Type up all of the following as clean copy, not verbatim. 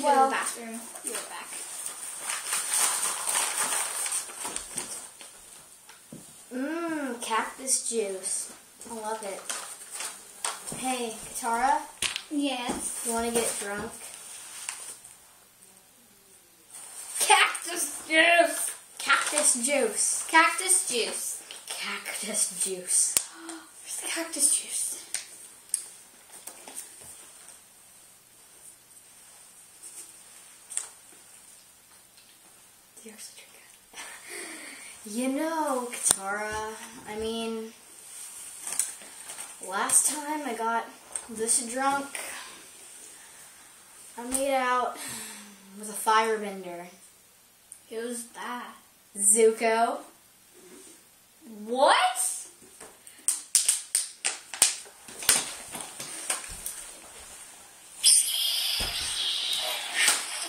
to go to the bathroom. Be right back. Cactus juice. I love it. Hey, Katara, Yes. you want to get drunk? Cactus juice. Cactus juice. Cactus juice. Cactus juice. Where's the cactus juice? You're such a good. You know, Katara, I mean, last time I got this drunk, I made out with a firebender. Who's that? Zuko. What?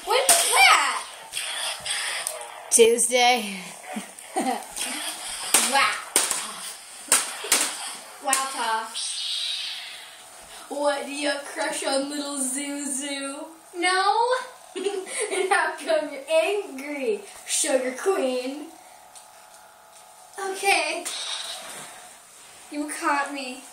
When was that? Tuesday. Wow. Wow, Tosh. What, do you have a crush on little Zuzu? No? And how come you're angry, Sugar Queen? Okay. You caught me.